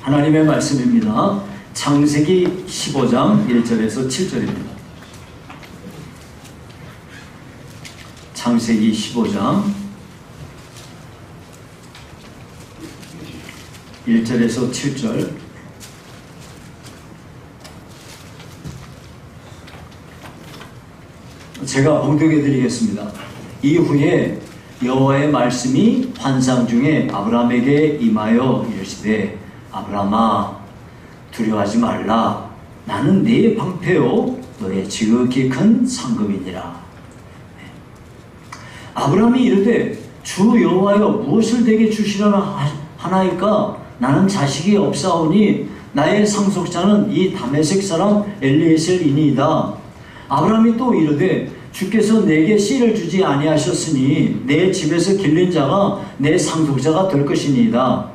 하나님의 말씀입니다. 창세기 15장 1절에서 7절입니다. 창세기 15장 1절에서 7절. 제가 봉독해 드리겠습니다. 이후에 여호와의 말씀이 환상 중에 아브라함에게 임하여 이르시되 아브라함아 두려워하지 말라. 나는 네 방패요 너의 지극히 큰 상급이니라. 아브라함이 이르되 주 여호와여 무엇을 내게 주시려나 하나이까? 나는 자식이 없사오니 나의 상속자는 이 다메섹 사람 엘리에셀이니이다. 아브라함이 또 이르되 주께서 내게 씨를 주지 아니하셨으니 내 집에서 길린 자가 내 상속자가 될 것이니이다.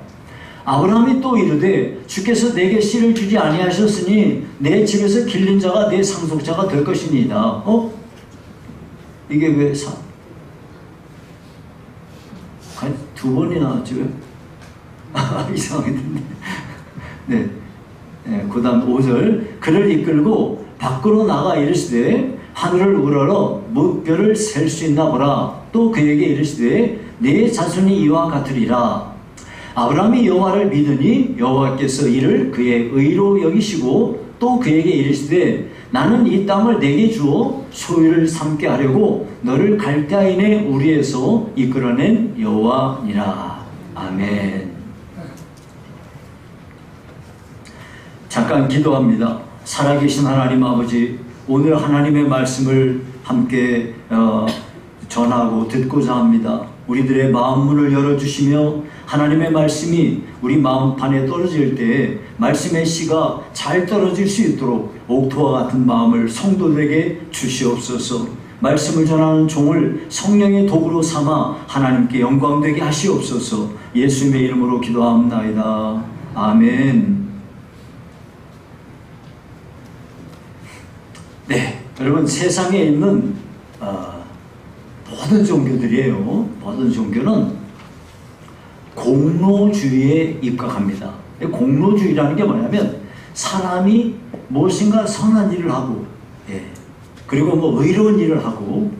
아브라함이 또 이르되 주께서 내게 씨를 주지 아니하셨으니 내 집에서 길린 자가 내 상속자가 될 것이니이다. 이게 왜 두 번이나 나왔지 왜? 이상하게 됐네. 그 다음 5절. 그를 이끌고 밖으로 나가 이르시되 하늘을 우러러 무뼈를 셀 수 있나 보라. 또 그에게 이르시되 네 자손이 이와 같으리라. 아브라함이 여호와를 믿으니 여호와께서 이를 그의 의로 여기시고 또 그에게 이르시되 나는 이 땅을 내게 주어 소유를 삼게 하려고 너를 갈대아인의 우리에서 이끌어낸 여호와니라. 아멘. 잠깐 기도합니다. 살아계신 하나님 아버지, 오늘 하나님의 말씀을 함께 전하고 듣고자 합니다. 우리들의 마음 문을 열어주시며 하나님의 말씀이 우리 마음판에 떨어질 때 말씀의 씨가 잘 떨어질 수 있도록 옥토와 같은 마음을 성도들에게 주시옵소서. 말씀을 전하는 종을 성령의 도구로 삼아 하나님께 영광되게 하시옵소서. 예수님의 이름으로 기도합나이다. 아멘. 네, 여러분 세상에 있는 모든 종교들이에요. 모든 종교는 공로주의에 입각합니다. 공로주의라는 게 뭐냐면 사람이 무엇인가 선한 일을 하고, 그리고 뭐 의로운 일을 하고,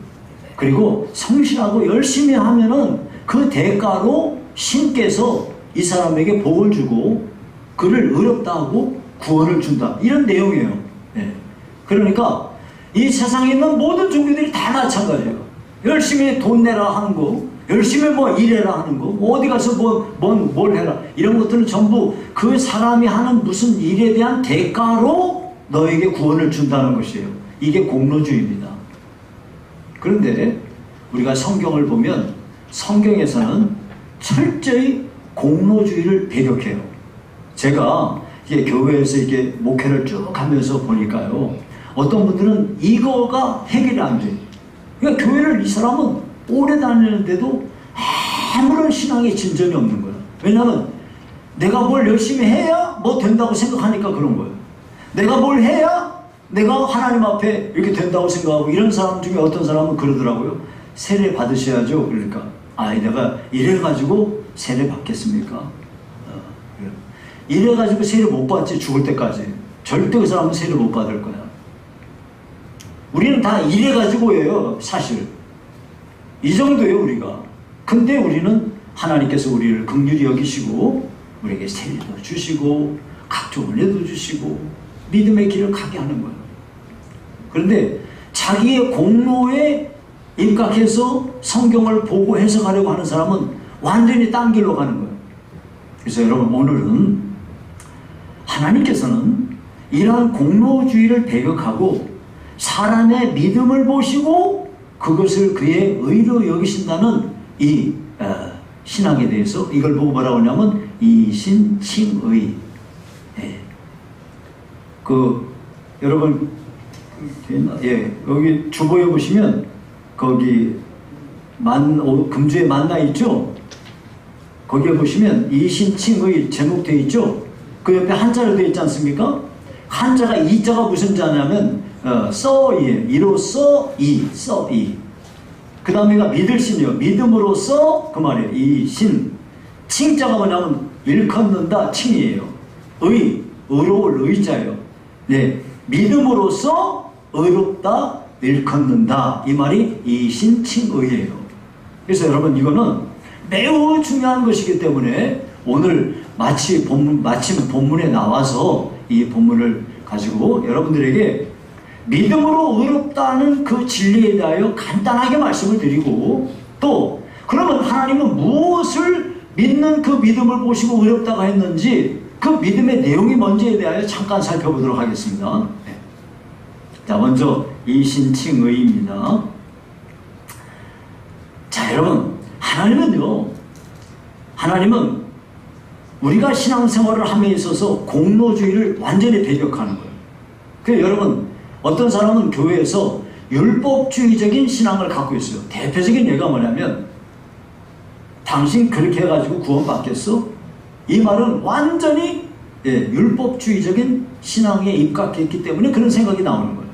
그리고 성실하고 열심히 하면은 그 대가로 신께서 이 사람에게 복을 주고 그를 의롭다 하고 구원을 준다. 이런 내용이에요. 그러니까 이 세상에 있는 모든 종교들이 다 마찬가지예요. 열심히 돈 내라 하는 거, 열심히 뭐 일해라 하는 거, 어디 가서 뭘 해라, 이런 것들은 전부 그 사람이 하는 무슨 일에 대한 대가로 너에게 구원을 준다는 것이에요. 이게 공로주의입니다. 그런데 우리가 성경을 보면 성경에서는 철저히 공로주의를 배격해요. 제가 이게 교회에서 이렇게 목회를 쭉 하면서 보니까요, 어떤 분들은 이거가 해결이 안 돼. 그러니까 교회를 이 사람은 오래 다니는데도 아무런 신앙의 진전이 없는 거야. 왜냐하면 내가 뭘 열심히 해야 뭐 된다고 생각하니까 그런 거예요. 내가 뭘 해야 내가 하나님 앞에 이렇게 된다고 생각하고, 이런 사람 중에 어떤 사람은 그러더라고요. 세례 받으셔야죠. 그러니까 내가 이래가지고 세례 받겠습니까? 이래가지고 세례 못 받지. 죽을 때까지 절대 그 사람은 세례 못 받을 거야. 우리는 다 이래가지고예요. 사실 이 정도예요 우리가. 근데 우리는 하나님께서 우리를 긍휼히 여기시고 우리에게 세례도 주시고 각종 은혜도 주시고 믿음의 길을 가게 하는 거예요. 그런데 자기의 공로에 입각해서 성경을 보고 해석하려고 하는 사람은 완전히 딴 길로 가는 거예요. 그래서 여러분, 오늘은 하나님께서는 이러한 공로주의를 배격하고 사람의 믿음을 보시고 그것을 그의 의로 여기신다는 이 신앙에 대해서, 이걸 보고 뭐라고 하냐면 이신칭의. 여러분, 여기 주보에 보시면 거기 금주에 만나 있죠? 거기에 보시면 이신칭의 제목되어 있죠? 그 옆에 한자로 되어 있지 않습니까? 한자가 이자가 무슨 자냐면 써이에요. 이로써 써. 그 다음에가 믿을 신이요. 믿음으로써 그 말이에요. 이 신. 칭자가 뭐냐면 일컫는다 칭이에요. 의로울 의자예요. 네, 믿음으로써 의롭다 일컫는다. 이 말이 이신칭의예요. 그래서 여러분 이거는 매우 중요한 것이기 때문에 오늘 마침 본문에 나와서 이 본문을 가지고 여러분들에게 믿음으로 의롭다는 그 진리에 대하여 간단하게 말씀을 드리고, 또 그러면 하나님은 무엇을 믿는 그 믿음을 보시고 의롭다고 했는지 그 믿음의 내용이 뭔지에 대하여 잠깐 살펴보도록 하겠습니다. 네. 자, 먼저 이신칭의입니다. 자, 여러분, 하나님은 우리가 신앙생활을 함에 있어서 공로주의를 완전히 배격하는 거예요. 그래서 여러분, 어떤 사람은 교회에서 율법주의적인 신앙을 갖고 있어요. 대표적인 예가 뭐냐면, 당신 그렇게 해가지고 구원받겠어? 이 말은 완전히 율법주의적인 신앙에 입각했기 때문에 그런 생각이 나오는 거예요.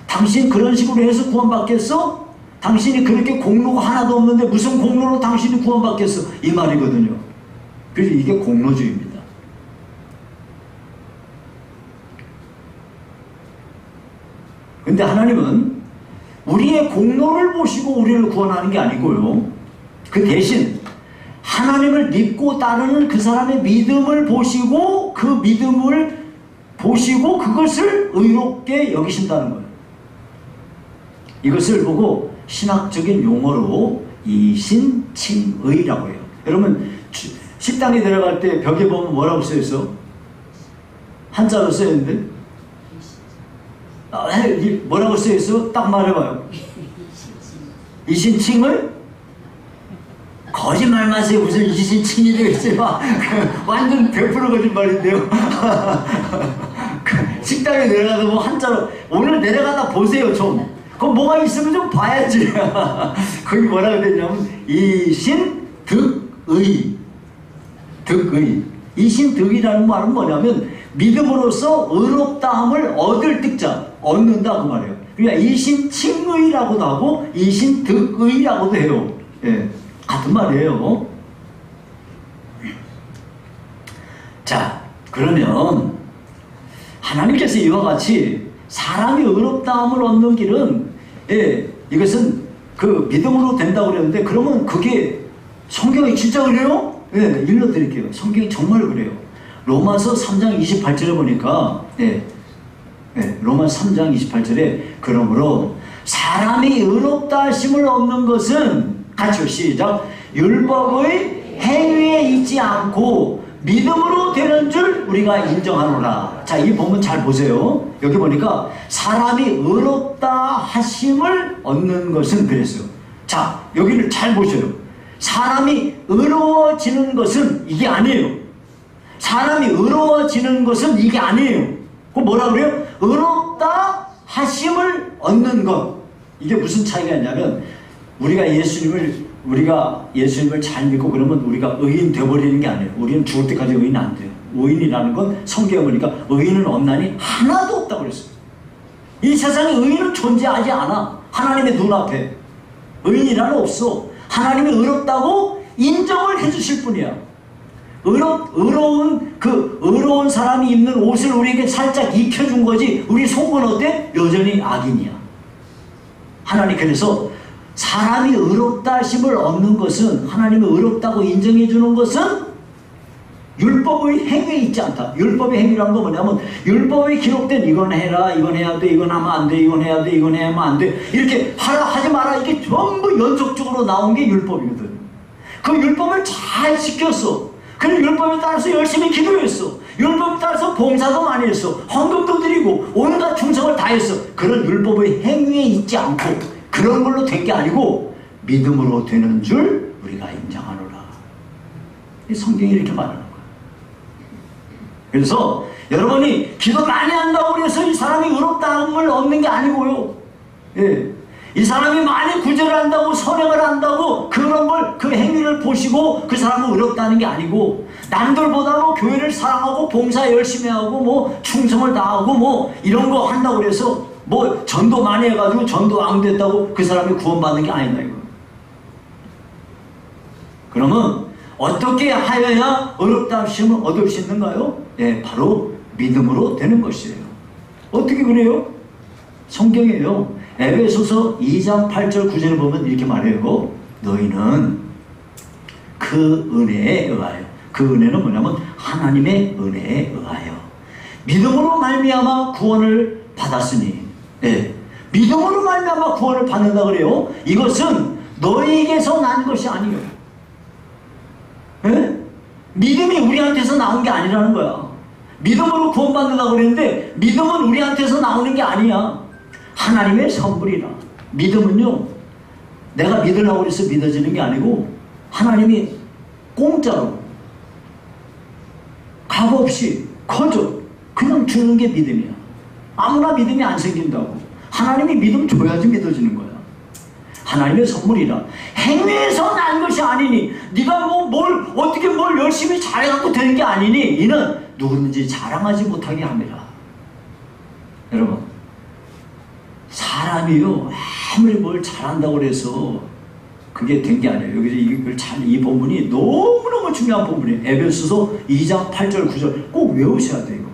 당신 그런 식으로 해서 구원받겠어? 당신이 그렇게 공로가 하나도 없는데 무슨 공로로 당신이 구원받겠어? 이 말이거든요. 그래서 이게 공로주의입니다. 근데 하나님은 우리의 공로를 보시고 우리를 구원하는 게 아니고요. 그 대신 하나님을 믿고 따르는 그 사람의 믿음을 보시고 그 믿음을 보시고 그것을 의롭게 여기신다는 거예요. 이것을 보고 신학적인 용어로 이신칭의라고 해요. 여러분 식당에 들어갈 때 벽에 보면 뭐라고 써있어? 한자로 써있는데 뭐라고 써있어? 딱 말해봐요. 이신칭의? 거짓말 마세요. 무슨 이신칭이 되겠어요? 완전 100% 거짓말인데요. 식당에 내려가서 뭐 한자로 오늘 내려가다 보세요 좀. 그럼 뭐가 있으면 좀 봐야지. 거기 뭐라고 되냐면 이신득의. 이신득이라는 말은 뭐냐면 믿음으로써 의롭다함을 얻을 득자, 얻는다 그 말이에요. 그러니까 이신칭의라고도 하고 이신득의라고도 해요. 예, 같은 말이에요. 자, 그러면 하나님께서 이와 같이 사람이 의롭다함을 얻는 길은 이것은 그 믿음으로 된다고 그랬는데, 그러면 그게 성경이 진짜 그래요? 읽어드릴게요. 성경이 정말 그래요. 로마서 3장 28절에 보니까 로마서 3장 28절에 그러므로 사람이 의롭다 하심을 얻는 것은 같이 시작 율법의 행위에 있지 않고 믿음으로 되는 줄 우리가 인정하노라. 자, 이 본문 잘 보세요. 여기 보니까 사람이 의롭다 하심을 얻는 것은 그랬어요. 자, 여기를 잘 보셔요. 사람이 의로워지는 것은 이게 아니에요. 사람이 의로워지는 것은 이게 아니에요. 그 뭐라 그래요? 의롭다 하심을 얻는 것. 이게 무슨 차이가 있냐면 우리가 예수님을 잘 믿고 그러면 우리가 의인 되어버리는 게 아니에요. 우리는 죽을 때까지 의인 안 돼요. 의인이라는 건 성경에 보니까 의인은 없나니 하나도 없다고 그랬어요. 이 세상에 의인은 존재하지 않아. 하나님의 눈앞에 의인이라는 없어. 하나님이 의롭다고 인정을 해주실 뿐이야. 의로운 사람이 입는 옷을 우리에게 살짝 입혀준 거지 우리 속은 어때? 여전히 악인이야. 하나님 그래서 사람이 의롭다 하심을 얻는 것은, 하나님이 의롭다고 인정해 주는 것은 율법의 행위에 있지 않다. 율법의 행위라는 건 뭐냐면 율법에 기록된 이건 해라, 이건 해야 돼, 이건 하면 안 돼, 이건 해야 돼, 이건 해야만 안 돼, 이렇게 하라 하지 마라, 이게 전부 연속적으로 나온 게 율법이거든. 그 율법을 잘 지켰어. 그리고 율법에 따라서 열심히 기도했어. 율법에 따라서 봉사도 많이 했어. 헌금도 드리고 온갖 충성을 다했어. 그런 율법의 행위에 있지 않고 그런 걸로 된 게 아니고 믿음으로 되는 줄 우리가 인정하노라. 이 성경이 이렇게 말하는 거예요. 그래서 여러분이 기도 많이 한다고 해서 이 사람이 의롭다함을 얻는 게 아니고요. 이 사람이 많이 구제를 한다고, 선행을 한다고 그런 걸, 그 행위를 보시고 그 사람은 의롭다는 게 아니고, 남들보다 뭐 교회를 사랑하고 봉사 열심히 하고 뭐 충성을 다하고 뭐 이런 거 한다고 그래서 뭐 전도 많이 해가지고 전도왕 됐다고 그 사람이 구원받는 게 아니다 이거. 그러면 어떻게 하여야 어렵다 하시면 얻을 수 있는가요? 예, 바로 믿음으로 되는 것이에요. 어떻게 그래요? 성경이에요. 에베소서 2장 8절 9절을 보면 이렇게 말해요. 너희는 그 은혜에 의하여, 그 은혜는 뭐냐면 하나님의 은혜에 의하여 믿음으로 말미암아 구원을 받았으니, 예, 믿음으로 말미암아 구원을 받는다 그래요. 이것은 너희에게서 난 것이 아니에요. 예? 믿음이 우리한테서 나온 게 아니라는 거야. 믿음으로 구원받는다고 그랬는데 믿음은 우리한테서 나오는 게 아니야. 하나님의 선물이라. 믿음은요, 내가 믿으라고 해서 믿어지는 게 아니고 하나님이 공짜로 값없이 거저 그냥 주는 게 믿음이야. 아무나 믿음이 안 생긴다고. 하나님이 믿음 줘야지 믿어지는 거야. 하나님의 선물이라. 행위에서 난 것이 아니니, 네가 어떻게 뭘 열심히 잘해갖고 되는 게 아니니, 이는 누구든지 자랑하지 못하게 함이라. 여러분, 사람이요, 아무리 뭘 잘한다고 해서 그게 된 게 아니에요. 여기서 이 본문이 너무너무 중요한 본문이에요. 에베소서 2장 8절 9절 꼭 외우셔야 돼요.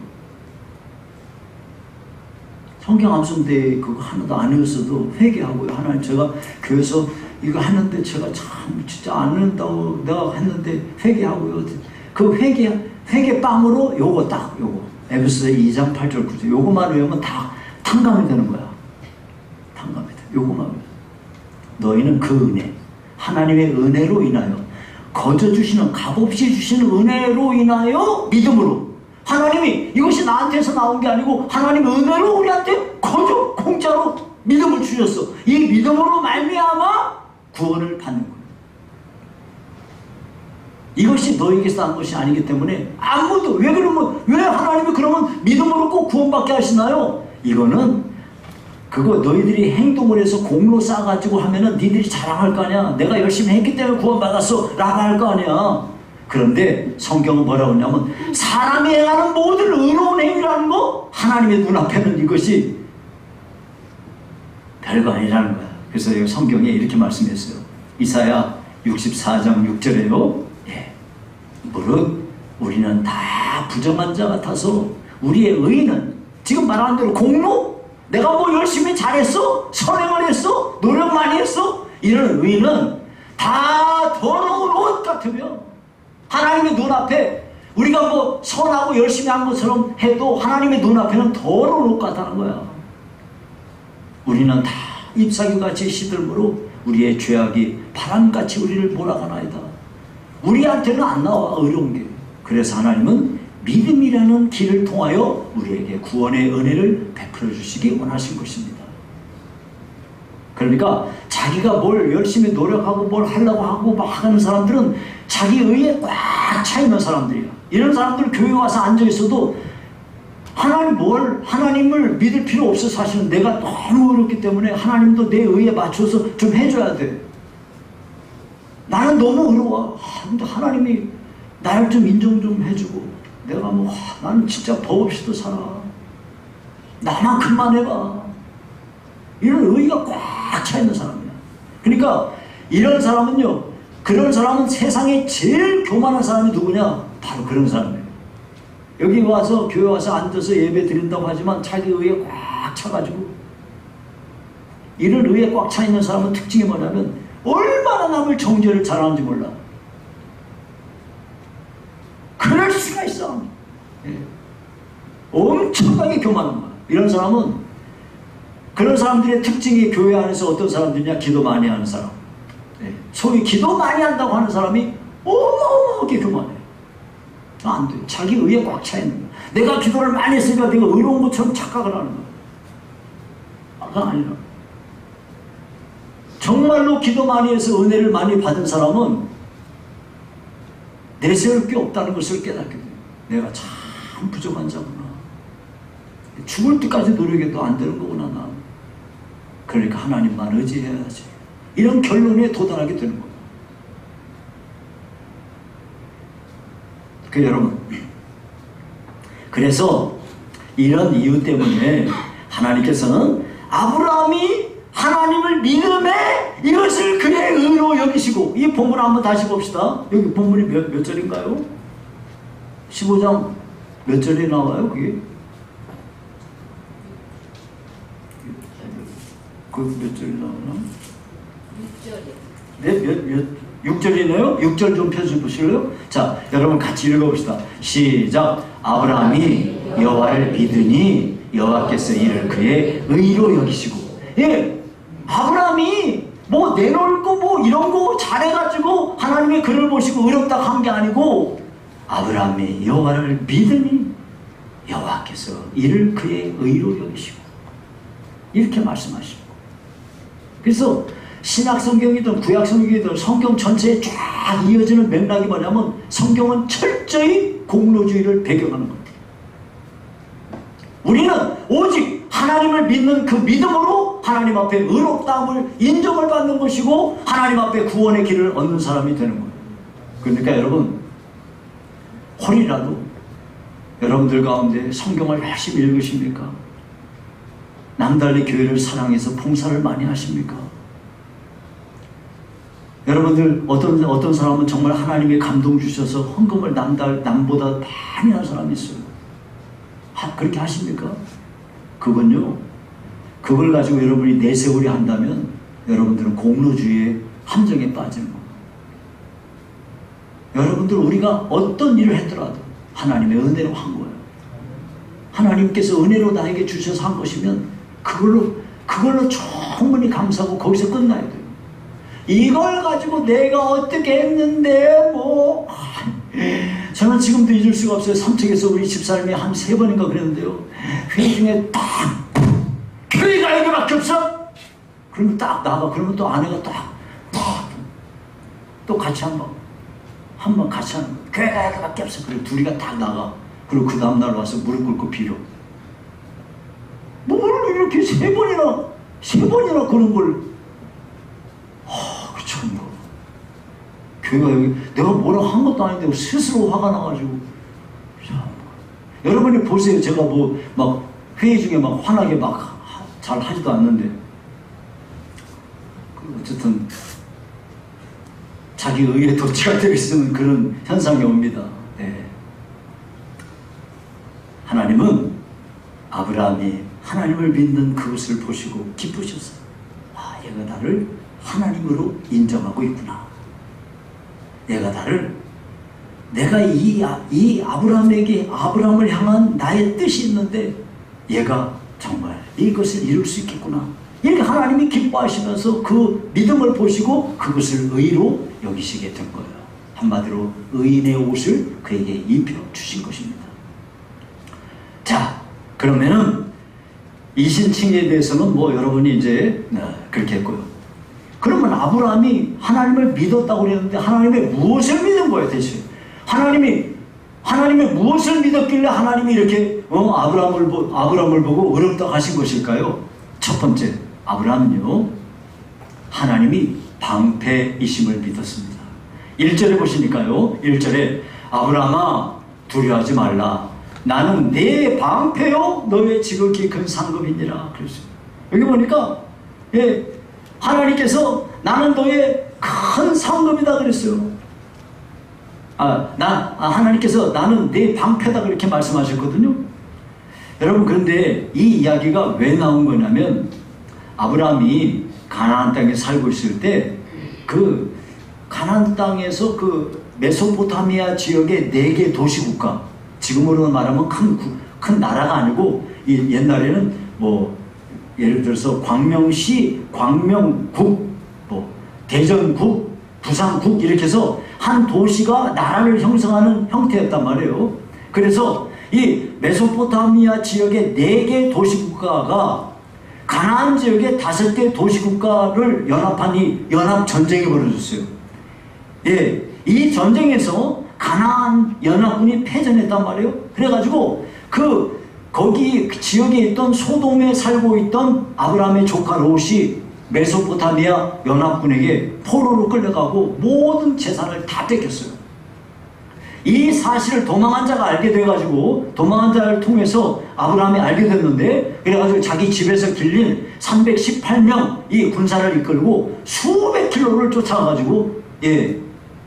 성경 암송대 그거 하나도 안 외웠어도 회개하고요. 하나님, 제가 교회에서 이거 하는데 제가 참 진짜 안 한다고 내가 했는데 회개하고요. 그 회개빵으로 요거 에베소서 2장 8절 9절 요거만 외우면 다 탕감이 되는 거야. 탕감이 돼. 요거만 외우면. 너희는 그 은혜, 하나님의 은혜로 인하여, 거저 주시는, 값없이 주시는 은혜로 인하여 믿음으로, 하나님이 이것이 나한테서 나온 게 아니고 하나님 은혜로 우리한테 거저 공짜로 믿음을 주셨어. 이 믿음으로 말미암아 구원을 받는 거예요. 이것이 너에게서 난 것이 아니기 때문에 아무도, 왜 하나님이 그러면 믿음으로 꼭 구원받게 하시나요? 이거는 그거 너희들이 행동을 해서 공로 쌓아가지고 하면은 니들이 자랑할 거 아니야. 내가 열심히 했기 때문에 구원받았어 라고 할 거 아니야. 그런데 성경은 뭐라고 하냐면 사람이 행하는 모든 의로운 행위라는 거, 하나님의 눈앞에는 이것이 별거 아니라는 거야. 그래서 여기 성경에 이렇게 말씀했어요. 이사야 64장 6절에요. 예. 무릇 우리는 다 부정한 자 같아서 우리의 의는, 지금 말하는 대로 공로? 내가 뭐 열심히 잘했어? 선행을 했어? 노력 많이 했어? 이런 의는 다 더러운 옷 같으며, 하나님의 눈앞에 우리가 뭐 선하고 열심히 한 것처럼 해도 하나님의 눈앞에는 더러운 옷 같다는 거야. 우리는 다 잎사귀같이 시들므로 우리의 죄악이 바람같이 우리를 몰아가나이다. 우리한테는 안 나와, 어려운 게. 그래서 하나님은 믿음이라는 길을 통하여 우리에게 구원의 은혜를 베풀어 주시기 원하신 것입니다. 그러니까 자기가 뭘 열심히 노력하고 뭘 하려고 하고 막 하는 사람들은 자기 의에 꽉 차 있는 사람들이야. 이런 사람들 교회 와서 앉아 있어도 하나님을 믿을 필요 없어. 사실은 내가 너무 어렵기 때문에 하나님도 내 의에 맞춰서 좀 해줘야 돼. 나는 너무 어려워. 근데 하나님이 나를 좀 인정 좀 해주고, 내가 나는 진짜 법 없이도 살아. 나만큼만 해봐. 이런 의의가 꽉 차 있는 사람이야. 그러니까 이런 사람은요, 그런 사람은 세상에 제일 교만한 사람이 누구냐? 바로 그런 사람이에요. 여기 와서 교회 와서 앉아서 예배 드린다고 하지만 자기 의에 꽉 차가지고, 이런 의에 꽉 차 있는 사람은 특징이 뭐냐면 얼마나 남을 정죄를 잘하는지 몰라. 그럴 수가 있어. 예. 엄청나게 교만한 거야. 이런 사람은, 그런 사람들의 특징이 교회 안에서 어떤 사람들이냐? 기도 많이 하는 사람. 예. 소위 기도 많이 한다고 하는 사람이 어마어마하게 교만해. 안 돼. 자기 의에 꽉 차 있는 거야. 내가 기도를 많이 했으니까 내가 의로운 것처럼 착각을 하는 거야. 그건 아니라. 정말로 기도 많이 해서 은혜를 많이 받은 사람은 내세울 게 없다는 것을 깨닫게 돼요. 내가 참 부족한 자구나. 죽을 때까지 노력해도 안 되는 거구나, 나. 그러니까 하나님만 의지해야지. 이런 결론에 도달하게 되는 거예요. 여러분, 그래서 이런 이유 때문에 하나님께서는 아브라함이 하나님을 믿음에 이것을 그의 의로 여기시고. 이 본문 한번 다시 봅시다. 여기 본문이 몇 절인가요? 15장 몇 절에 나와요 그게? 그 몇 절에 나오나? 6절이요. 네? 6절이네요? 6절 좀 펴주실래요? 자, 여러분 같이 읽어봅시다. 시작. 아브라함이 여호와를 믿으니 여호와께서 이를 그의 의로 여기시고. 예, 아브라함이 뭐 내놓고 뭐 이런 거 잘해가지고 하나님의 글을 보시고 의롭다 한 게 아니고, 아브라함이 여호와를 믿으니 여호와께서 이를 그의 의로 여기시고, 이렇게 말씀하시고. 그래서 신약 성경이든 구약 성경이든 성경 전체에 쫙 이어지는 맥락이 뭐냐면, 성경은 철저히 공로주의를 배경하는 겁니다. 우리는 오직 하나님을 믿는 그 믿음으로 하나님 앞에 의롭다함을 인정을 받는 것이고, 하나님 앞에 구원의 길을 얻는 사람이 되는 거예요. 그러니까 여러분, 홀이라도 여러분들 가운데 성경을 열심히 읽으십니까? 남달리 교회를 사랑해서 봉사를 많이 하십니까? 여러분들 어떤 사람은 정말 하나님의 감동 주셔서 헌금을 남보다 많이 한 사람이 있어요. 그렇게 하십니까? 그건요, 그걸 가지고 여러분이 내세울이 한다면 여러분들은 공로주의의 함정에 빠지는 겁니다. 여러분들, 우리가 어떤 일을 했더라도 하나님의 은혜로 한 거예요. 하나님께서 은혜로 나에게 주셔서 한 것이면 그걸로 충분히 감사하고 거기서 끝나야 돼요. 이걸 가지고 내가 어떻게 했는데 뭐, 저는 지금도 잊을 수가 없어요. 삼척에서 우리 집사람이 한 3번인가 그랬는데요, 회의 중에 딱 교회가 여기밖에 없어? 그러면 딱 나가. 그러면 또 아내가 또 같이 한 번 같이 하는 거야. 교회가 여기밖에 없어. 그리고 둘이가 딱 나가. 그리고 그 다음날 와서 무릎 꿇고 빌어. 뭘 이렇게 3번이나 그런 걸. 그 참, 교회가 여기, 내가 뭐라고 한 것도 아닌데 스스로 화가 나가지고. 참. 여러분이 보세요. 제가 뭐 막 회의 중에 막 화나게 막 잘 하지도 않는데, 어쨌든 자기 의에 도취가 되어 있는 그런 현상이 옵니다. 네. 하나님은 아브라함이 하나님을 믿는 그것을 보시고 기쁘셨어요. 아, 얘가 나를 하나님으로 인정하고 있구나. 내가 이 아브라함을 향한 나의 뜻이 있는데 얘가 정말 이것을 이룰 수 있겠구나. 이렇게 하나님이 기뻐하시면서 그 믿음을 보시고 그것을 의로 여기시게 된 거예요. 한마디로 의인의 옷을 그에게 입혀주신 것입니다. 자, 그러면은 이신칭에 대해서는 뭐 여러분이 이제 그렇게 했고요. 그러면 아브라함이 하나님을 믿었다고 그랬는데 하나님의 무엇을 믿은 거예요 대체? 하나님의 무엇을 믿었길래 하나님이 이렇게 아브라함을 보고 어렵다고 하신 것일까요? 첫 번째, 아브라함은요, 하나님이 방패이심을 믿었습니다. 1절에 보시니까요, 1절에 아브라함아 두려워하지 말라. 나는 내 방패요 너의 지극히 큰 상급이니라 그랬어요. 여기 보니까 하나님께서 나는 너의 큰 상급이다 그랬어요. 하나님께서 나는 내 방패다 그렇게 말씀하셨거든요. 여러분, 그런데 이 이야기가 왜 나온 거냐면, 아브라함이 가나안 땅에 살고 있을 때 그 가나안 땅에서 그 메소포타미아 지역의 4개 도시국가, 지금으로 말하면 큰 나라가 아니고 옛날에는 뭐 예를 들어서 광명시, 광명국, 뭐 대전국, 부산국 이렇게 해서 한 도시가 나라를 형성하는 형태였단 말이에요. 그래서 이 메소포타미아 지역의 4개 도시국가가 가나안 지역의 5개 도시국가를 연합한 이 연합전쟁이 벌어졌어요. 예, 이 전쟁에서 가나안 연합군이 패전했단 말이에요. 그래가지고 거기 지역에 있던 소돔에 살고 있던 아브라함의 조카 롯이 메소포타미아 연합군에게 포로로 끌려가고 모든 재산을 다 뺏겼어요. 이 사실을 도망한 자가 알게 돼가지고 도망한 자를 통해서 아브라함이 알게 됐는데, 그래가지고 자기 집에서 길린 318명 이 군사를 이끌고 수백 킬로를 쫓아가가지고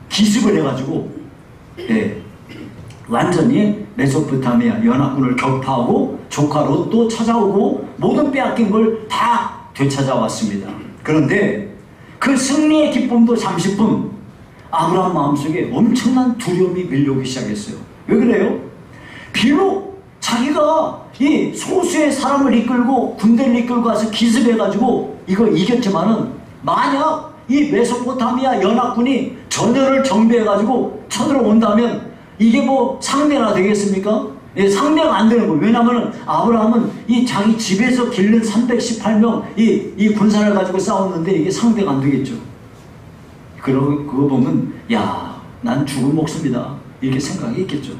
기습을 해가지고 완전히 메소포타미아 연합군을 격파하고 조카 롯도 찾아오고 모든 빼앗긴 걸 다 되찾아왔습니다. 그런데 그 승리의 기쁨도 잠시뿐 아브라함 마음속에 엄청난 두려움이 밀려오기 시작했어요. 왜 그래요? 비록 자기가 이 소수의 사람을 이끌고 군대를 이끌고 와서 기습해가지고 이걸 이겼지만은, 만약 이 메소포타미아 연합군이 전열을 정비해가지고 쳐들어온다면 이게 뭐 상대가 되겠습니까? 상대가 안 되는 거예요. 왜냐하면 아브라함은 이 자기 집에서 기른 318명 이 군사를 가지고 싸웠는데 이게 상대가 안 되겠죠. 그거 보면 야, 난 죽은 목숨이다 이렇게 생각이 있겠죠.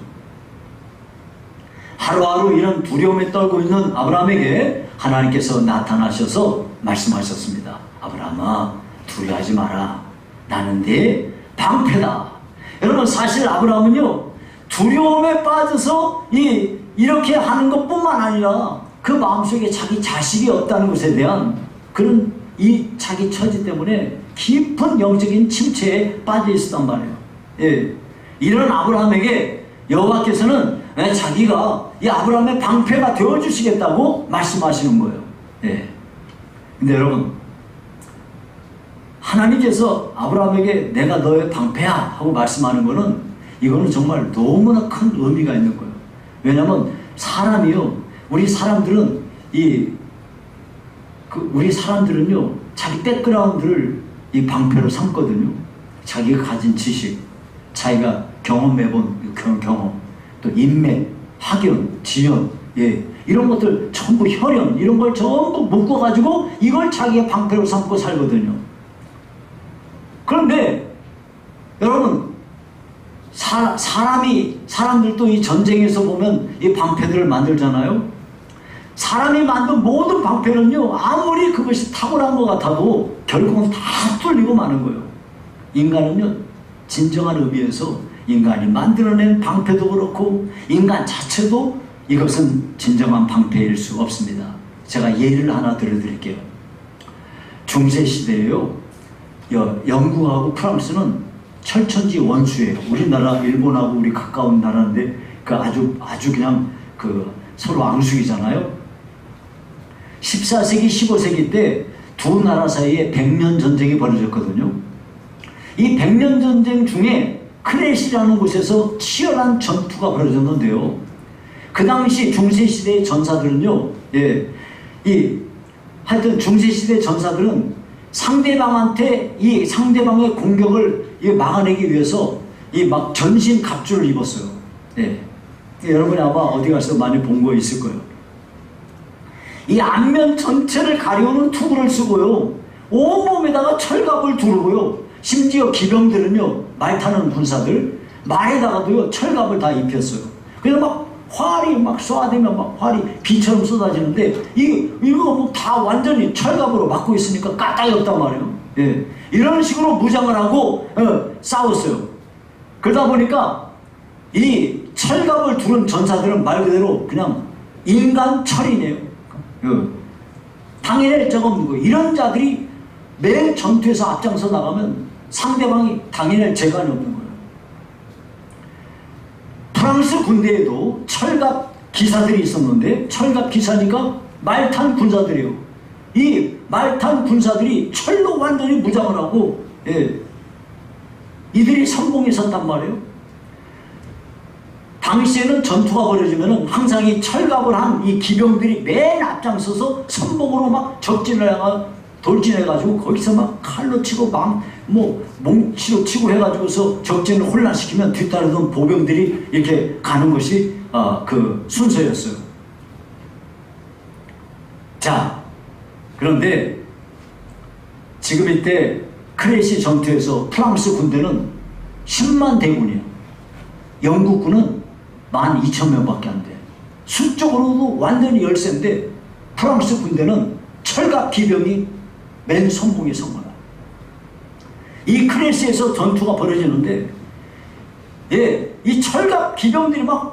하루하루 이런 두려움에 떨고 있는 아브라함에게 하나님께서 나타나셔서 말씀하셨습니다. 아브라함아, 두려워하지 마라. 나는 네 방패다. 여러분, 사실 아브라함은요, 두려움에 빠져서 이렇게 하는 것뿐만 아니라 그 마음속에 자기 자식이 없다는 것에 대한 그런 이 자기 처지 때문에 깊은 영적인 침체에 빠져 있었단 말이에요. 이런 아브라함에게 여호와께서는 자기가 이 아브라함의 방패가 되어주시겠다고 말씀하시는 거예요. 근데 여러분, 하나님께서 아브라함에게 내가 너의 방패야 하고 말씀하는 거는, 이거는 정말 너무나 큰 의미가 있는 거예요. 왜냐하면 사람이요, 우리 사람들은요 자기 백그라운드를 이 방패로 삼거든요. 자기가 가진 지식, 자기가 경험해본 경험, 또 인맥, 학연, 지연, 이런 것들 전부, 혈연, 이런 걸 전부 묶어가지고 이걸 자기의 방패로 삼고 살거든요. 그런데 여러분, 사람들도 이 전쟁에서 보면 이 방패들을 만들잖아요. 사람이 만든 모든 방패는요, 아무리 그것이 탁월한 것 같아도 결국은 다 뚫리고 마는 거예요. 인간은요, 진정한 의미에서 인간이 만들어낸 방패도 그렇고 인간 자체도 이것은 진정한 방패일 수 없습니다. 제가 예를 하나 들어드릴게요. 중세시대에요, 영국하고 프랑스는 철천지 원수예요. 우리나라, 일본하고 우리 가까운 나라인데 아주 그냥 서로 앙숙이잖아요. 14세기, 15세기 때 두 나라 사이에 100년 전쟁이 벌어졌거든요. 이 100년 전쟁 중에 크레시라는 곳에서 치열한 전투가 벌어졌는데요. 그 당시 중세시대의 전사들은요, 하여튼 중세시대 전사들은 상대방한테 이 상대방의 공격을 막아내기 위해서 막 전신 갑주를 입었어요. 여러분이 아마 어디 가서 많이 본 거 있을 거예요. 이 앞면 전체를 가려오는 투구를 쓰고요, 온몸에다가 철갑을 두르고요, 심지어 기병들은요, 말 타는 군사들 말에다가도요 철갑을 다 입혔어요. 그래서 막 활이 막 쏴대면 막 활이 비처럼 쏟아지는데 이거 뭐 다 완전히 철갑으로 막고 있으니까 까딱이 없단 말이에요. 이런 식으로 무장을 하고 싸웠어요. 그러다 보니까 이 철갑을 두른 전사들은 말 그대로 그냥 인간 철이네요. 당연히 적 없는 거예요. 이런 자들이 매일 전투에서 앞장서 나가면 상대방이 당연히 재간이 없는 거예요. 프랑스 군대에도 철갑 기사들이 있었는데, 철갑 기사니까 말탄 군사들이에요. 이 말탄 군사들이 철로 완전히 무장을 하고 이들이 선봉했었단 말이에요. 당시에는 전투가 벌어지면 항상 이 철갑을 한 이 기병들이 맨 앞장서서 선봉으로 막 돌진해가지고 거기서 막 칼로 치고 몽치로 치고 해가지고서 적진을 혼란시키면 뒤따르던 보병들이 이렇게 가는 것이 그 순서였어요. 자, 그런데 지금 이때 크레시 전투에서 프랑스 군대는 10만 대군이에요. 영국군은 12,000명밖에 안 돼. 수적으로도 완전히 열세인데 프랑스 군대는 철갑 기병이 맨 선봉에 선 거야. 이 크레시에서 전투가 벌어지는데 이 철갑 기병들이 막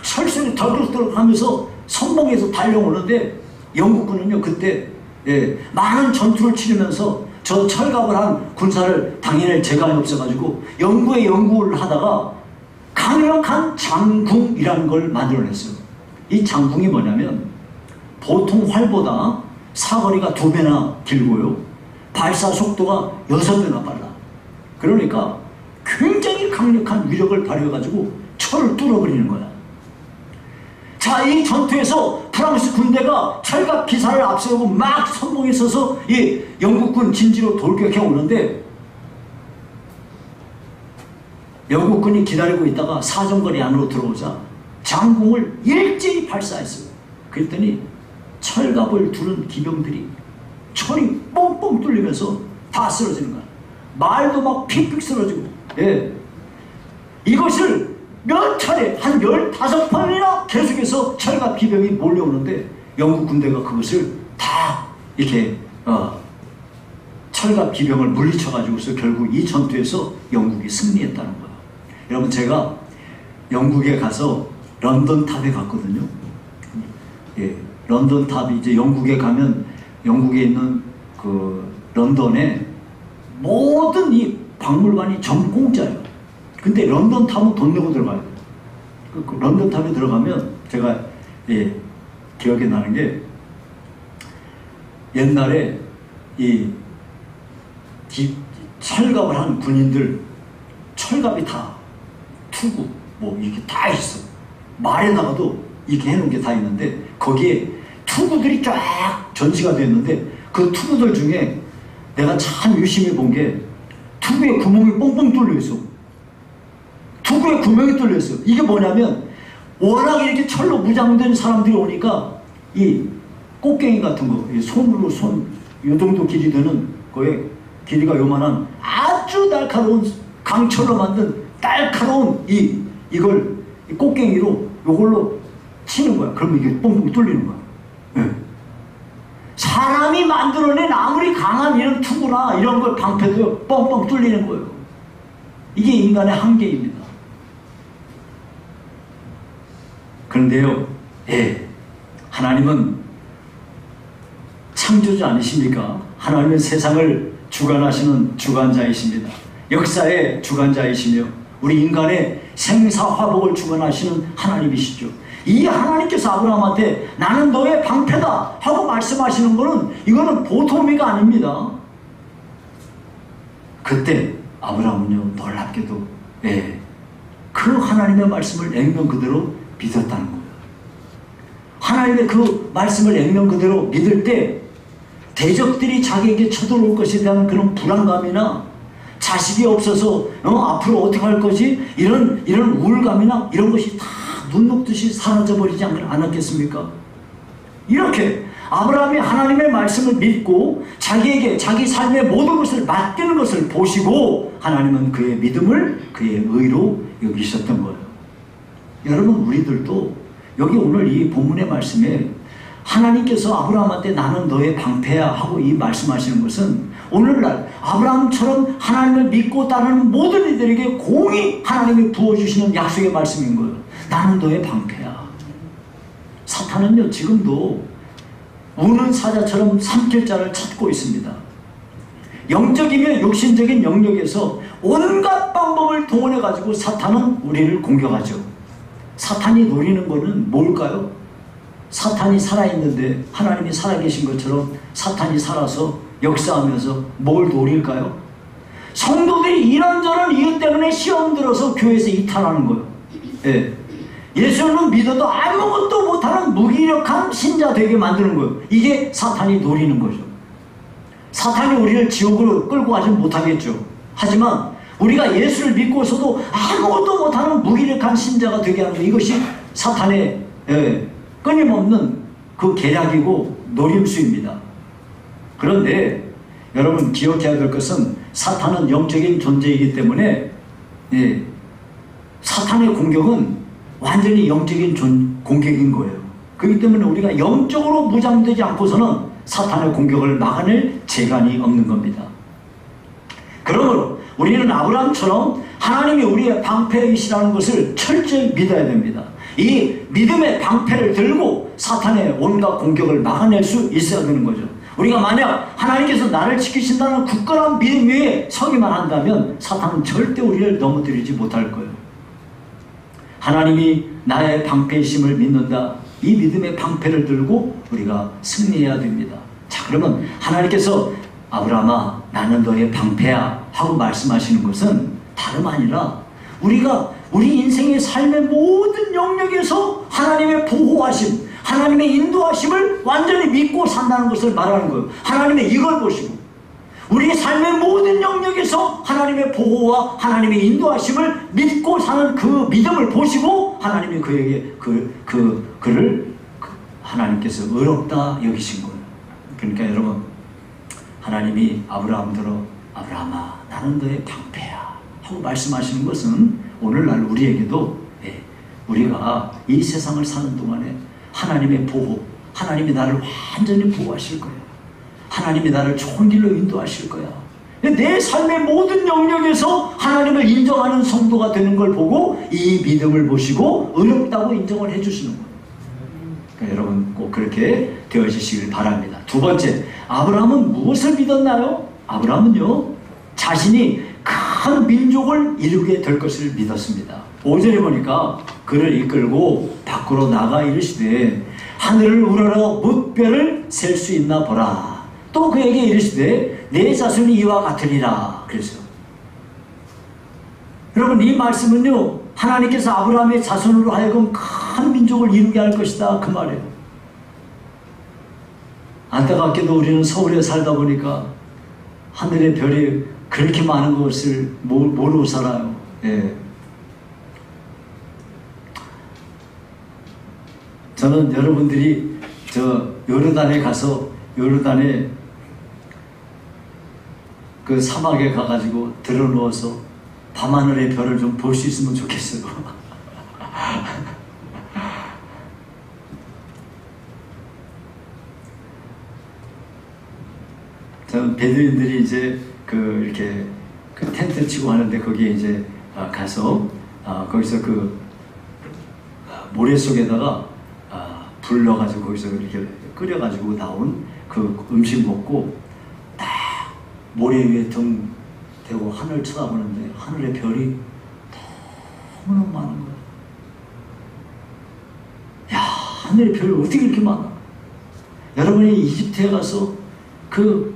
철선이 덜덜덜 하면서 선봉에서 달려오는데 영국군은요 그때 많은 전투를 치르면서 저 철갑을 한 군사를 당연히 재간이 없어가지고 연구를 하다가 강력한 장궁이라는 걸 만들어냈어요. 이 장궁이 뭐냐면 보통 활보다 사거리가 2배나 길고요. 발사 속도가 6배나 빨라. 그러니까 굉장히 강력한 위력을 발휘해가지고 철을 뚫어버리는 거야. 자, 이 전투에서 프랑스 군대가 철갑 기사를 앞세우고 막 선봉에 서서 이 영국군 진지로 돌격해 오는데 영국군이 기다리고 있다가 사정거리 안으로 들어오자 장궁을 일제히 발사했어요. 그랬더니 철갑을 두른 기병들이 철이 뻥뻥 뚫리면서 다 쓰러지는 거야. 말도 막 픽픽 쓰러지고. 이것을 몇 차례 한 15번이나 계속해서 철갑 기병이 몰려오는데 영국 군대가 그것을 다 이렇게 철갑 기병을 물리쳐가지고서 결국 이 전투에서 영국이 승리했다는 거예요. 여러분, 제가 영국에 가서 런던 탑에 갔거든요. 런던 탑이 이제 영국에 가면 영국에 있는 그 런던에 모든 이 박물관이 전부 공짜예요. 근데 런던 탑은 돈 내고 들어가요. 그 런던 탑에 들어가면 제가 기억에 나는 게 옛날에 이 철갑을 한 군인들 철갑이 다 투구 뭐 이렇게 다 있어. 말에다가도 이렇게 해놓은 게 다 있는데 거기에 투구들이 쫙 전시가 됐는데 그 투구들 중에 내가 참 유심히 본 게 투구에 구멍이 뻥뻥 뚫려 있어. 투구에 구멍이 뚫려 있어. 이게 뭐냐면 워낙 이렇게 철로 무장된 사람들이 오니까 이 꽃갱이 같은 거, 손으로 요 정도 길이 되는 거에 길이가 요만한 아주 날카로운 강철로 만든 날카로운 이걸 꽃갱이로 요걸로 치는 거야. 그러면 이게 뻥뻥 뚫리는 거야. 사람이 만들어낸 아무리 강한 이런 투구나 이런 걸 방패도요 뻥뻥 뚫리는 거예요. 이게 인간의 한계입니다. 그런데요, 하나님은 창조주 아니십니까? 하나님은 세상을 주관하시는 주관자이십니다. 역사의 주관자이시며 우리 인간의 생사화복을 주관하시는 하나님이시죠. 이 하나님께서 아브라함한테 나는 너의 방패다 하고 말씀하시는 거는 이거는 보통 의미가 아닙니다. 그때 아브라함은요 놀랍게도 그 하나님의 말씀을 액면 그대로 믿었다는 거예요. 하나님의 그 말씀을 액면 그대로 믿을 때 대적들이 자기에게 쳐들어올 것에 대한 그런 불안감이나 자식이 없어서 앞으로 어떻게 할 것이 이런 우울감이나 이런 것이 다 눈 녹듯이 사라져버리지 않았겠습니까? 이렇게 아브라함이 하나님의 말씀을 믿고 자기에게 자기 삶의 모든 것을 맡기는 것을 보시고 하나님은 그의 믿음을 그의 의로 여기셨던 거예요. 여러분, 우리들도 여기 오늘 이 본문의 말씀에 하나님께서 아브라함한테 나는 너의 방패야 하고 이 말씀하시는 것은 오늘날 아브라함처럼 하나님을 믿고 따르는 모든 이들에게 공히 하나님이 부어주시는 약속의 말씀인 거예요. 나는 너의 방패야. 사탄은요 지금도 우는 사자처럼 삼킬 자를 찾고 있습니다. 영적이며 육신적인 영역에서 온갖 방법을 동원해 가지고 사탄은 우리를 공격하죠. 사탄이 노리는 거는 뭘까요? 사탄이 살아있는데 하나님이 살아계신 것처럼 사탄이 살아서 역사하면서 뭘 노릴까요? 성도들이 이런저런 이유 때문에 시험 들어서 교회에서 이탈하는 거예요. 예수님은 믿어도 아무것도 못하는 무기력한 신자 되게 만드는 거예요. 이게 사탄이 노리는 거죠. 사탄이 우리를 지옥으로 끌고 가지 못하겠죠. 하지만 우리가 예수를 믿고서도 아무것도 못하는 무기력한 신자가 되게 하는 거, 이것이 사탄의 끊임없는 그 계략이고 노림수입니다. 그런데 여러분 기억해야 될 것은 사탄은 영적인 존재이기 때문에 사탄의 공격은 완전히 영적인 공격인 거예요. 그렇기 때문에 우리가 영적으로 무장되지 않고서는 사탄의 공격을 막아낼 재간이 없는 겁니다. 그러므로 우리는 아브라함처럼 하나님이 우리의 방패이시라는 것을 철저히 믿어야 됩니다. 이 믿음의 방패를 들고 사탄의 온갖 공격을 막아낼 수 있어야 되는 거죠. 우리가 만약 하나님께서 나를 지키신다는 굳건한 믿음 위에 서기만 한다면 사탄은 절대 우리를 넘어뜨리지 못할 거예요. 하나님이 나의 방패이심을 믿는다. 이 믿음의 방패를 들고 우리가 승리해야 됩니다. 자, 그러면 하나님께서 아브라함아 나는 너의 방패야 하고 말씀하시는 것은 다름 아니라 우리가 우리 인생의 삶의 모든 영역에서 하나님의 보호하심, 하나님의 인도하심을 완전히 믿고 산다는 것을 말하는 거예요. 하나님의 이걸 보시고 우리 삶의 모든 영역에서 하나님의 보호와 하나님의 인도하심을 믿고 사는 그 믿음을 보시고 하나님이 그에게 그를 하나님께서 의롭다 여기신 거예요. 그러니까 여러분 하나님이 아브라함들로 아브라함아 나는 너의 방패야 하고 말씀하시는 것은 오늘날 우리에게도 우리가 이 세상을 사는 동안에 하나님의 보호, 하나님이 나를 완전히 보호하실 거예요. 하나님이 나를 좋은 길로 인도하실 거야. 내 삶의 모든 영역에서 하나님을 인정하는 성도가 되는 걸 보고 이 믿음을 보시고 의롭다고 인정을 해주시는 거예요. 그러니까 여러분 꼭 그렇게 되어지시길 바랍니다. 두 번째, 아브라함은 무엇을 믿었나요? 아브라함은요 자신이 큰 민족을 이루게 될 것을 믿었습니다. 5절에 보니까 그를 이끌고 밖으로 나가 이르시되 하늘을 우러러 뭇별을 셀 수 있나 보라. 또 그에게 이르시되 내 자손이 이와 같으리라 그랬어요. 여러분 이 말씀은요 하나님께서 아브라함의 자손으로 하여금 큰 민족을 이루게 할 것이다 그 말이에요. 안타깝게도 우리는 서울에 살다 보니까 하늘의 별이 그렇게 많은 것을 모르고 살아요. 예. 저는 여러분들이 저 요르단에 가서 요르단에 그 사막에 가가지고 들어누워서 밤하늘의 별을 좀 볼 수 있으면 좋겠어요. 저는 베두인들이 이제 이렇게 텐트 치고 하는데 거기에 이제 가서 거기서 그 모래 속에다가 불 넣어가지고 거기서 이렇게 끓여가지고 나온 그 음식 먹고 딱 모래 위에 등 대고 하늘 쳐다보는데 하늘의 별이 너무너무 많은 거야. 야, 하늘의 별이 어떻게 이렇게 많아? 여러분이 이집트에 가서 그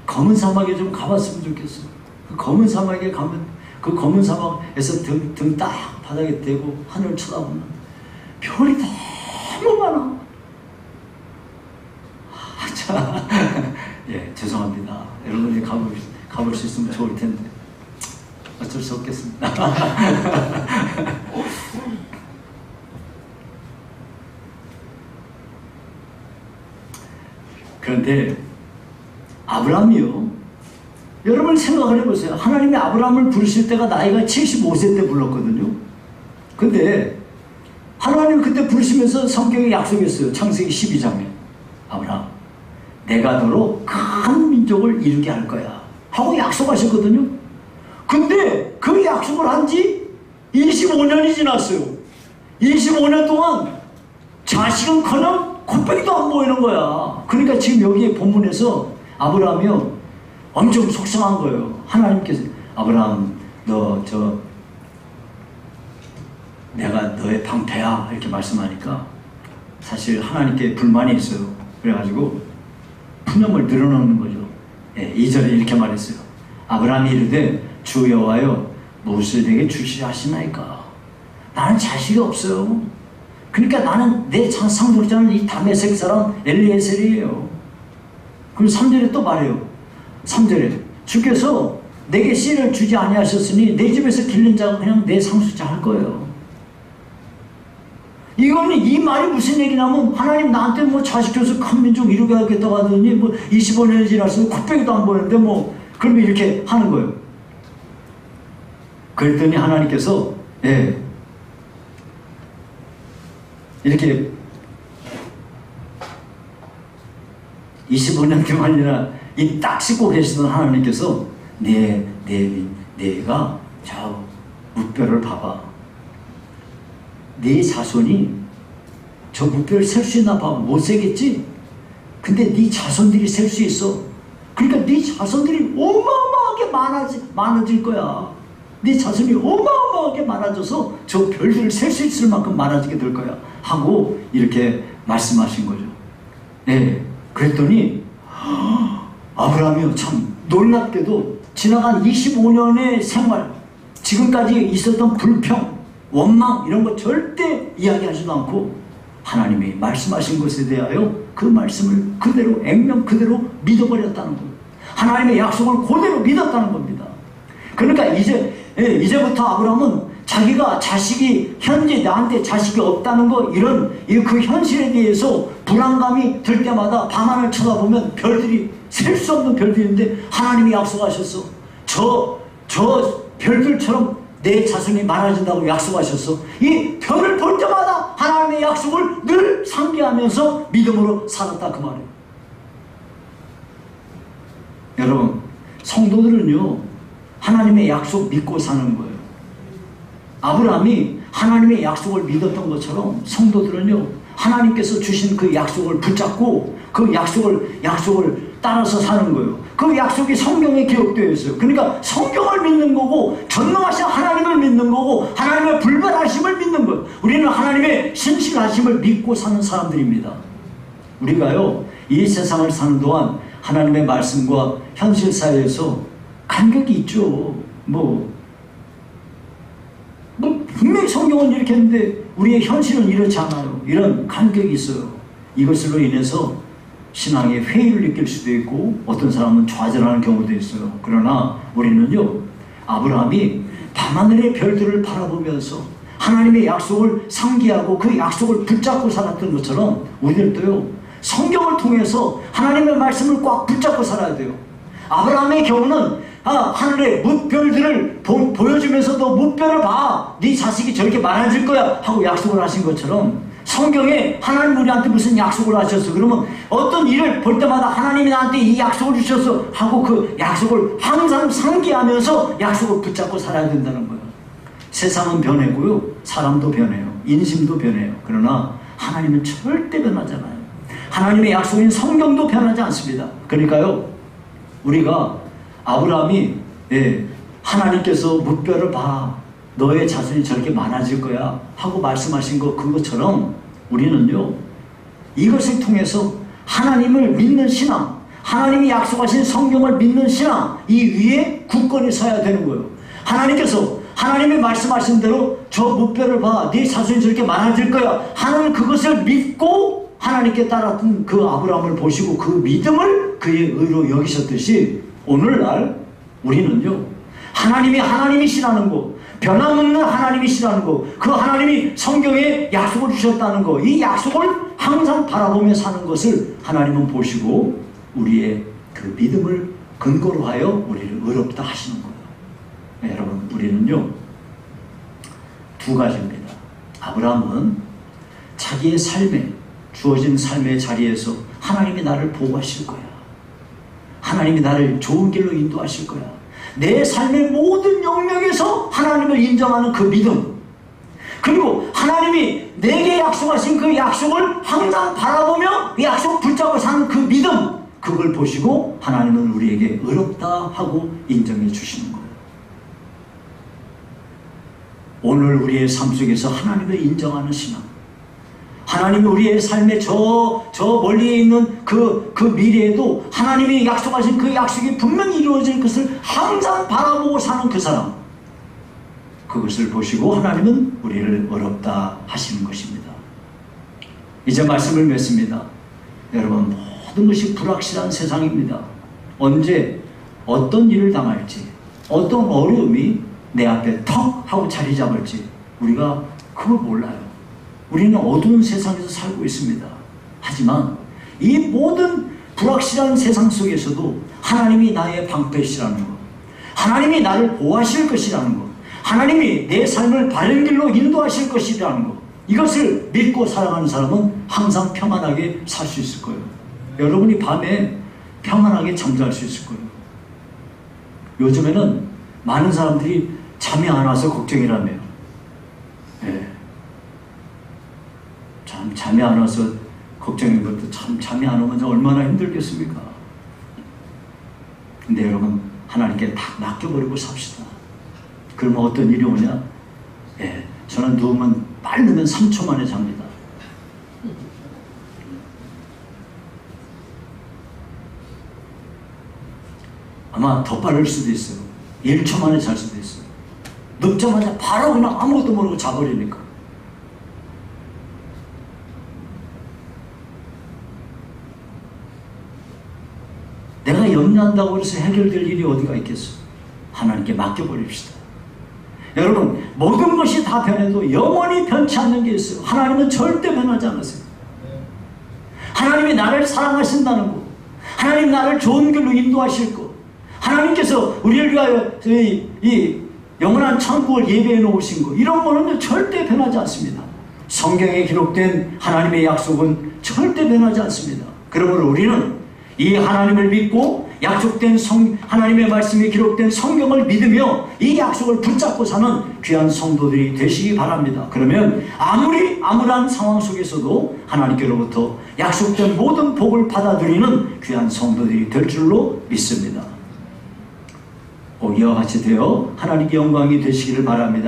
검은 사막에 좀 가봤으면 좋겠어. 그 검은 사막에 가면 그 검은 사막에서 등 딱 바닥에 대고 하늘 쳐다보면 별이 너무 많아. 자, 예, 죄송합니다. 여러분이 가볼 수 있으면 좋을 텐데 어쩔 수 없겠습니다. 그런데 아브라함이요. 여러분 생각을 해보세요. 하나님이 아브라함을 부르실 때가 나이가 75세 때 불렀거든요. 근데 하나님이 그때 부르시면서 성경에 약속했어요. 창세기 12장에 아브라함 내가 너로 큰 민족을 이루게 할 거야 하고 약속하셨거든요. 근데 그 약속을 한 지 25년이 지났어요. 25년 동안 자식은커녕 콧배기도 안 보이는 거야. 그러니까 지금 여기에 본문에서 아브라함이요 엄청 속상한 거예요. 하나님께서 아브라함 내가 너의 방패야 이렇게 말씀하니까 사실 하나님께 불만이 있어요. 그래가지고 푸념을 늘어놓는 거죠. 예, 2절에 이렇게 말했어요. 아브라함이 이르되 주 여호와여 무엇을 내게 주시려 하시나이까. 나는 자식이 없어요. 그러니까 나는 내 상속자는 이 다메섹 사람 엘리에셀이에요. 그리고 3절에 또 말해요. 3절에 주께서 내게 씨를 주지 아니하셨으니 내 집에서 길른 자가 그냥 내 상속자 할 거예요. 이거는 이 말이 무슨 얘기냐면 하나님 나한테 뭐 자식 줘서 큰 민족 이루게 하겠다고 하더니 뭐 25년이 지나서 콧배기도 안 보이는데 뭐 그러면 이렇게 하는 거예요. 그랬더니 하나님께서 이렇게 25년 동안이나 입 딱 씻고 계시던 하나님께서 내가 저 무뼈를 봐봐. 네 자손이 저 무뼈를 셀 수 있나 봐. 못 세겠지? 근데 네 자손들이 셀 수 있어. 그러니까 네 자손들이 어마어마하게 많아질 거야. 네 자손이 어마어마하게 많아져서 저 별들을 셀 수 있을 만큼 많아지게 될 거야 하고 이렇게 말씀하신 거죠. 네, 그랬더니 아브라함이 참 놀랍게도 지나간 25년의 생활, 지금까지 있었던 불평, 원망 이런 거 절대 이야기하지도 않고 하나님이 말씀하신 것에 대하여 그 말씀을 그대로 액면 그대로 믿어버렸다는 거예요. 하나님의 약속을 그대로 믿었다는 겁니다. 그러니까 이제부터 아브라함은 자기가 자식이 현재 나한테 자식이 없다는 거 이런 그 현실에 대해서 불안감이 들 때마다 밤하늘 쳐다보면 별들이 셀 수 없는 별들인데 하나님이 약속하셨어. 저 별들처럼 내 자손이 많아진다고 약속하셨어. 이 별을 볼 때마다 하나님의 약속을 늘 상기하면서 믿음으로 살았다 그 말이에요. 여러분, 성도들은요 하나님의 약속 믿고 사는 거예요. 아브라함이 하나님의 약속을 믿었던 것처럼 성도들은요 하나님께서 주신 그 약속을 붙잡고 그 약속을 따라서 사는 거예요. 그 약속이 성경에 기록되어 있어요. 그러니까 성경을 믿는 거고 전능하신 하나님을 믿는 거고 하나님의 불변하심을 믿는 거예요. 우리는 하나님의 신실하심을 믿고 사는 사람들입니다. 우리가요 이 세상을 사는 동안 하나님의 말씀과 현실 사회에서 간격이 있죠. 분명히 성경은 이렇게 했는데 우리의 현실은 이렇지 않아요. 이런 간격이 있어요. 이것으로 인해서 신앙에 회의를 느낄 수도 있고 어떤 사람은 좌절하는 경우도 있어요. 그러나 우리는요 아브라함이 밤하늘의 별들을 바라보면서 하나님의 약속을 상기하고 그 약속을 붙잡고 살았던 것처럼 우리들도요 성경을 통해서 하나님의 말씀을 꽉 붙잡고 살아야 돼요. 아브라함의 경우는 하늘의 무별들을 보여주면서도 무별을 봐. 네 자식이 저렇게 많아질 거야 하고 약속을 하신 것처럼 성경에 하나님 우리한테 무슨 약속을 하셨어. 그러면 어떤 일을 볼 때마다 하나님이 나한테 이 약속을 주셨어 하고 그 약속을 항상 상기하면서 약속을 붙잡고 살아야 된다는 거예요. 세상은 변해고요. 사람도 변해요. 인심도 변해요. 그러나 하나님은 절대 변하잖아요. 하나님의 약속인 성경도 변하지 않습니다. 그러니까요 우리가 아브라함이 하나님께서 무뼈를 봐. 너의 자손이 저렇게 많아질 거야 하고 말씀하신 거 그것처럼 우리는요 이것을 통해서 하나님을 믿는 신앙, 하나님이 약속하신 성경을 믿는 신앙 이 위에 굳건히 서야 되는 거예요. 하나님께서 하나님이 말씀하신 대로 저 무뼈를 봐. 네 자손이 저렇게 많아질 거야 하는 그것을 믿고 하나님께 따랐던 그 아브라함을 보시고 그 믿음을 그의 의로 여기셨듯이 오늘날 우리는요 하나님이시라는 거, 변함없는 하나님이시라는 거, 그 하나님이 성경에 약속을 주셨다는 거, 이 약속을 항상 바라보며 사는 것을 하나님은 보시고 우리의 그 믿음을 근거로 하여 우리를 의롭다 하시는 거예요. 네, 여러분 우리는요 두 가지입니다. 아브라함은 자기의 삶에 주어진 삶의 자리에서 하나님이 나를 보호하실 거야. 하나님이 나를 좋은 길로 인도하실 거야. 내 삶의 모든 영역에서 하나님을 인정하는 그 믿음, 그리고 하나님이 내게 약속하신 그 약속을 항상 바라보며 그 약속 붙잡고 사는 그 믿음, 그걸 보시고 하나님은 우리에게 의롭다 하고 인정해 주시는 거예요. 오늘 우리의 삶 속에서 하나님을 인정하는 신앙, 하나님이 우리의 삶의 저 멀리에 있는 그 미래에도 하나님이 약속하신 그 약속이 분명히 이루어질 것을 항상 바라보고 사는 그 사람, 그것을 보시고 하나님은 우리를 의롭다 하시는 것입니다. 이제 말씀을 맺습니다. 여러분, 모든 것이 불확실한 세상입니다. 언제 어떤 일을 당할지, 어떤 어려움이 내 앞에 턱 하고 자리 잡을지 우리가 그걸 몰라요. 우리는 어두운 세상에서 살고 있습니다. 하지만 이 모든 불확실한 세상 속에서도 하나님이 나의 방패시라는 것, 하나님이 나를 보호하실 것이라는 것, 하나님이 내 삶을 바른 길로 인도하실 것이라는 것, 이것을 믿고 살아가는 사람은 항상 평안하게 살 수 있을 거예요. 여러분이 밤에 평안하게 잠잘 수 있을 거예요. 요즘에는 많은 사람들이 잠이 안 와서 걱정이라며요. 예. 참 잠이 안 와서 걱정인 것도 참 잠이 안 오면 얼마나 힘들겠습니까? 근데 여러분, 하나님께 다 맡겨버리고 삽시다. 그러면 어떤 일이 오냐? 예, 저는 누우면 빠르면 3초 만에 잡니다. 아마 더 빠를 수도 있어요. 1초 만에 잘 수도 있어요. 눕자마자 바로 그냥 아무것도 모르고 자버리니까. 내가 염려한다고 해서 해결될 일이 어디가 있겠어? 하나님께 맡겨버립시다. 여러분, 모든 것이 다 변해도 영원히 변치 않는 게 있어요. 하나님은 절대 변하지 않으세요. 하나님이 나를 사랑하신다는 거, 하나님 나를 좋은 길로 인도하실 거, 하나님께서 우리를 위하여 이 영원한 천국을 예배해 놓으신 거, 이런 거는 절대 변하지 않습니다. 성경에 기록된 하나님의 약속은 절대 변하지 않습니다. 그러므로 우리는 이 하나님을 믿고 약속된 하나님의 말씀이 기록된 성경을 믿으며 이 약속을 붙잡고 사는 귀한 성도들이 되시기 바랍니다. 그러면 아무리 암울한 상황 속에서도 하나님께로부터 약속된 모든 복을 받아들이는 귀한 성도들이 될 줄로 믿습니다. 이와 같이 되어 하나님께 영광이 되시기를 바랍니다.